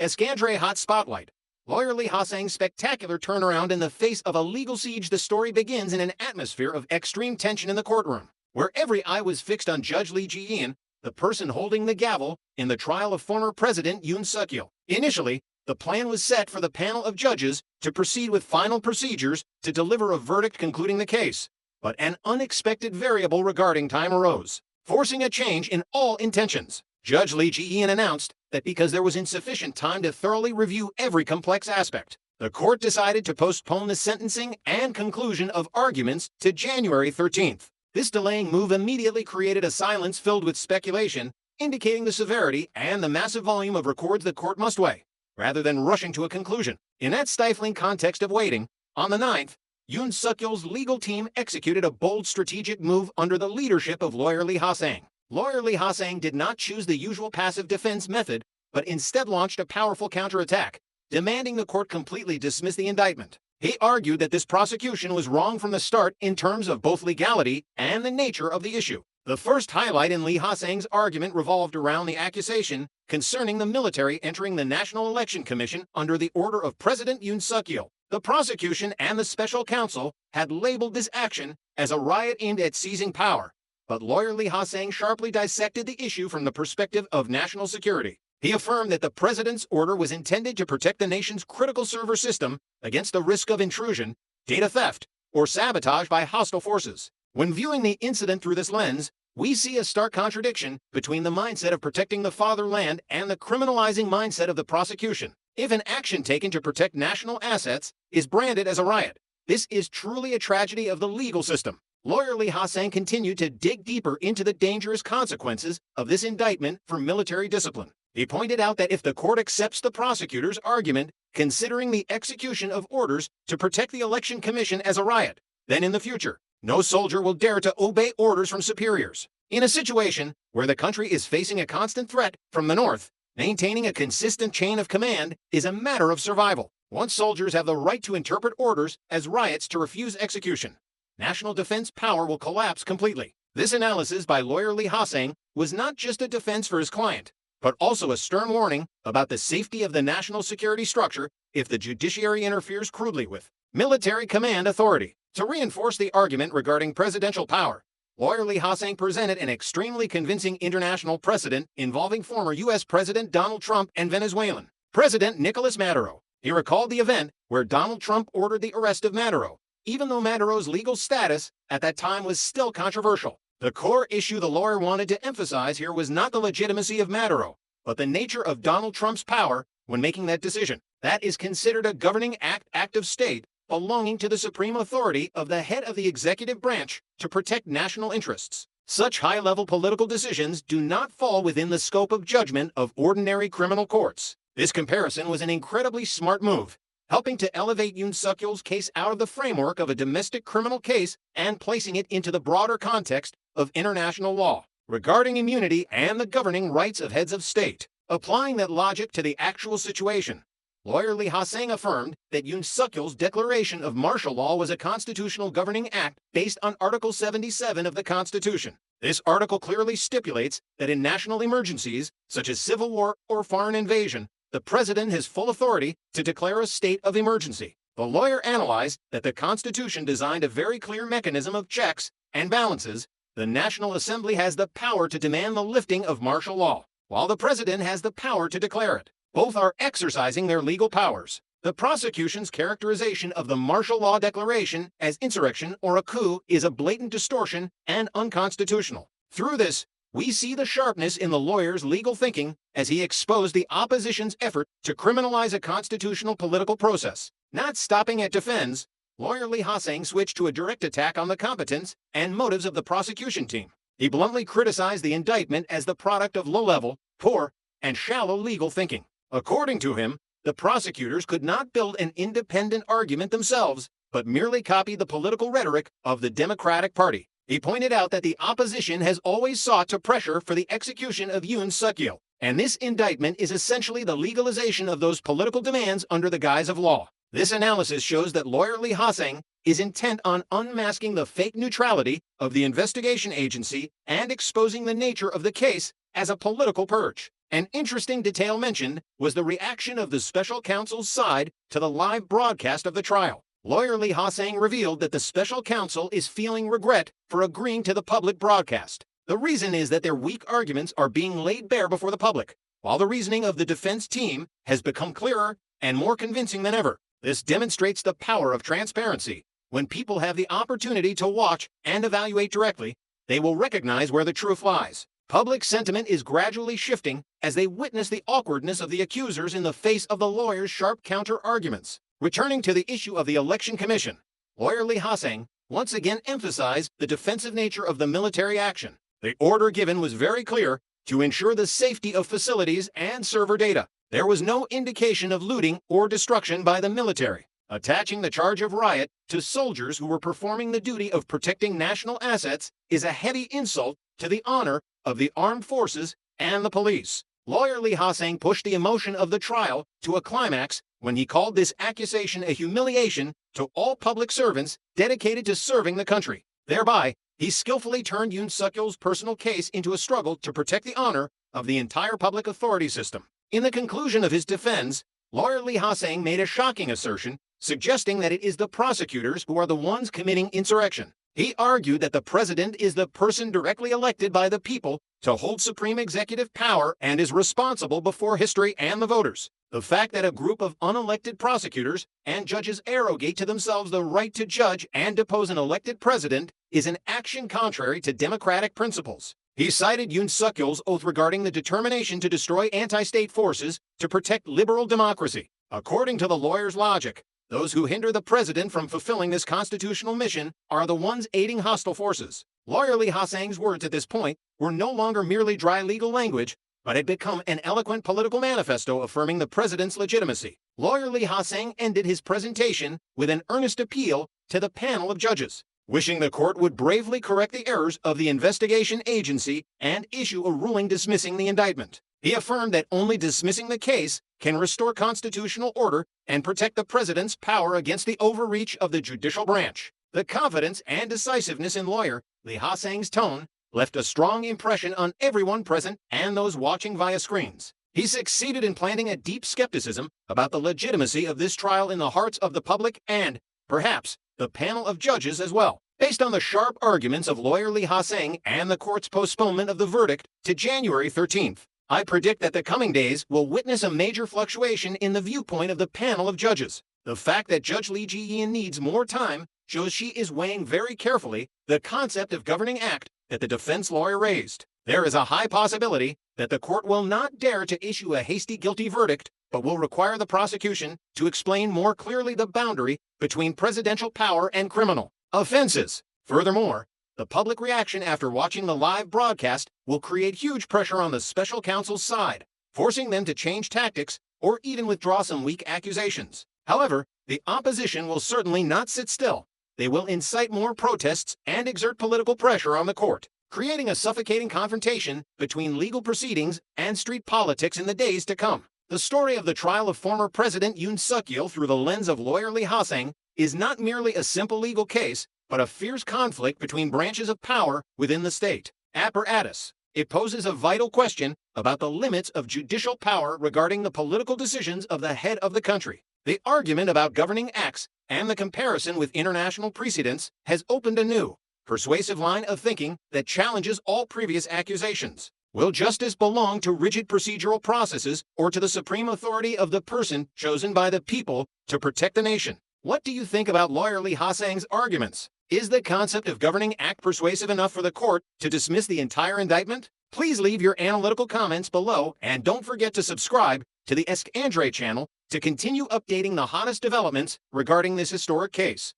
Escandre Hot Spotlight. Lawyer Lee Ha-Sang's spectacular turnaround in the face of a legal siege. The story begins in an atmosphere of extreme tension in the courtroom, where every eye was fixed on Judge Lee Ji-in, the person holding the gavel in the trial of former President Yoon Suk-yeol. Initially, the plan was set for the panel of judges to proceed with final procedures to deliver a verdict concluding the case. But an unexpected variable regarding time arose, forcing a change in all intentions. Judge Lee Ji-in announced that because there was insufficient time to thoroughly review every complex aspect, the court decided to postpone the sentencing and conclusion of arguments to January 13th. This delaying move immediately created a silence filled with speculation, indicating the severity and the massive volume of records the court must weigh, rather than rushing to a conclusion. In that stifling context of waiting, on the 9th, Yoon Suk-yeol's legal team executed a bold strategic move under the leadership of Lawyer Lee Ha-Sang. Lawyer Lee Ha-Sang did not choose the usual passive defense method, but instead launched a powerful counterattack, demanding the court completely dismiss the indictment. He argued that this prosecution was wrong from the start in terms of both legality and the nature of the issue. The first highlight in Lee Ha-Sang's argument revolved around the accusation concerning the military entering the National Election Commission under the order of President Yoon Suk-yeol. The prosecution and the special counsel had labeled this action as a riot aimed at seizing power, but Lawyer Lee Ha-Sang sharply dissected the issue from the perspective of national security. He affirmed that the president's order was intended to protect the nation's critical server system against the risk of intrusion, data theft, or sabotage by hostile forces. When viewing the incident through this lens, we see a stark contradiction between the mindset of protecting the fatherland and the criminalizing mindset of the prosecution. If an action taken to protect national assets is branded as a riot, this is truly a tragedy of the legal system. Lawyer Lee Ha-Sang continued to dig deeper into the dangerous consequences of this indictment for military discipline. He pointed out that if the court accepts the prosecutor's argument considering the execution of orders to protect the election commission as a riot, then in the future, no soldier will dare to obey orders from superiors. In a situation where the country is facing a constant threat from the north, maintaining a consistent chain of command is a matter of survival. Once soldiers have the right to interpret orders as riots to refuse execution, national defense power will collapse completely. This analysis by Lawyer Lee Ha-Sang was not just a defense for his client, but also a stern warning about the safety of the national security structure if the judiciary interferes crudely with military command authority. To reinforce the argument regarding presidential power, Lawyer Lee Ha-Sang presented an extremely convincing international precedent involving former U.S. President Donald Trump and Venezuelan President Nicolas Maduro. He recalled the event where Donald Trump ordered the arrest of Maduro, even though Maduro's legal status at that time was still controversial. The core issue the lawyer wanted to emphasize here was not the legitimacy of Maduro, but the nature of Donald Trump's power when making that decision. That is considered a governing act of state belonging to the supreme authority of the head of the executive branch to protect national interests. Such high-level political decisions do not fall within the scope of judgment of ordinary criminal courts. This comparison was an incredibly smart move, helping to elevate Yoon Suk-yeol's case out of the framework of a domestic criminal case and placing it into the broader context of international law regarding immunity and the governing rights of heads of state. Applying that logic to the actual situation, Lawyer Lee Ha-Sang affirmed that Yoon Suk-yeol's declaration of martial law was a constitutional governing act based on Article 77 of the Constitution. This article clearly stipulates that in national emergencies, such as civil war or foreign invasion, the president has full authority to declare a state of emergency. The lawyer analyzed that the Constitution designed a very clear mechanism of checks and balances. The National Assembly has the power to demand the lifting of martial law, while the president has the power to declare it. Both are exercising their legal powers. The prosecution's characterization of the martial law declaration as insurrection or a coup is a blatant distortion and unconstitutional. Through this, we see the sharpness in the lawyer's legal thinking as he exposed the opposition's effort to criminalize a constitutional political process. Not stopping at defense, Lawyer Lee Ha-Sang switched to a direct attack on the competence and motives of the prosecution team. He bluntly criticized the indictment as the product of low-level, poor, and shallow legal thinking. According to him, the prosecutors could not build an independent argument themselves, but merely copy the political rhetoric of the Democratic Party. He pointed out that the opposition has always sought to pressure for the execution of Yoon Suk-yeol, and this indictment is essentially the legalization of those political demands under the guise of law. This analysis shows that Lawyer Lee Ha-Sang is intent on unmasking the fake neutrality of the investigation agency and exposing the nature of the case as a political purge. An interesting detail mentioned was the reaction of the special counsel's side to the live broadcast of the trial. Lawyer Lee Ha-Sang revealed that the special counsel is feeling regret for agreeing to the public broadcast. The reason is that their weak arguments are being laid bare before the public, while the reasoning of the defense team has become clearer and more convincing than ever. This demonstrates the power of transparency. When people have the opportunity to watch and evaluate directly, they will recognize where the truth lies. Public sentiment is gradually shifting as they witness the awkwardness of the accusers in the face of the lawyers' sharp counter-arguments. Returning to the issue of the Election Commission, Lawyer Lee Ha-Sang once again emphasized the defensive nature of the military action. The order given was very clear: to ensure the safety of facilities and server data. There was no indication of looting or destruction by the military. Attaching the charge of riot to soldiers who were performing the duty of protecting national assets is a heavy insult to the honor of the armed forces and the police. Lawyer Lee Ha-Sang pushed the emotion of the trial to a climax when he called this accusation a humiliation to all public servants dedicated to serving the country. Thereby, he skillfully turned Yoon Suk-yeol's personal case into a struggle to protect the honor of the entire public authority system. In the conclusion of his defense, Lawyer Lee Ha-Sang made a shocking assertion, suggesting that it is the prosecutors who are the ones committing insurrection. He argued that the president is the person directly elected by the people to hold supreme executive power and is responsible before history and the voters. The fact that a group of unelected prosecutors and judges arrogate to themselves the right to judge and depose an elected president is an action contrary to democratic principles. He cited Yoon Suk-yeol's oath regarding the determination to destroy anti-state forces to protect liberal democracy. According to the lawyer's logic, those who hinder the president from fulfilling this constitutional mission are the ones aiding hostile forces. Lawyer Lee Ha-Sang's words at this point were no longer merely dry legal language, but had become an eloquent political manifesto affirming the president's legitimacy. Lawyer Lee Ha-Sang ended his presentation with an earnest appeal to the panel of judges, wishing the court would bravely correct the errors of the investigation agency and issue a ruling dismissing the indictment. He affirmed that only dismissing the case can restore constitutional order and protect the president's power against the overreach of the judicial branch. The confidence and decisiveness in Lawyer Lee Ha-Sang's tone left a strong impression on everyone present and those watching via screens. He succeeded in planting a deep skepticism about the legitimacy of this trial in the hearts of the public and, perhaps, the panel of judges as well. Based on the sharp arguments of Lawyer Lee Ha-Sang and the court's postponement of the verdict to January 13th, I predict that the coming days will witness a major fluctuation in the viewpoint of the panel of judges. The fact that Judge Lee Ji-yeon needs more time shows she is weighing very carefully the concept of governing act that the defense lawyer raised. There is a high possibility that the court will not dare to issue a hasty guilty verdict, but will require the prosecution to explain more clearly the boundary between presidential power and criminal offenses. Furthermore, the public reaction after watching the live broadcast will create huge pressure on the special counsel's side, forcing them to change tactics or even withdraw some weak accusations. However, the opposition will certainly not sit still. They will incite more protests and exert political pressure on the court, creating a suffocating confrontation between legal proceedings and street politics in the days to come. The story of the trial of former President Yoon Suk-yeol through the lens of Lawyer Lee Ha-Sang is not merely a simple legal case, but a fierce conflict between branches of power within the state apparatus. It poses a vital question about the limits of judicial power regarding the political decisions of the head of the country. The argument about governing acts and the comparison with international precedents has opened a new, persuasive line of thinking that challenges all previous accusations. Will justice belong to rigid procedural processes or to the supreme authority of the person chosen by the people to protect the nation? What do you think about Lawyer Lee Ha-Sang's arguments? Is the concept of governing act persuasive enough for the court to dismiss the entire indictment? Please leave your analytical comments below and don't forget to subscribe to the Esk Andre channel to continue updating the hottest developments regarding this historic case.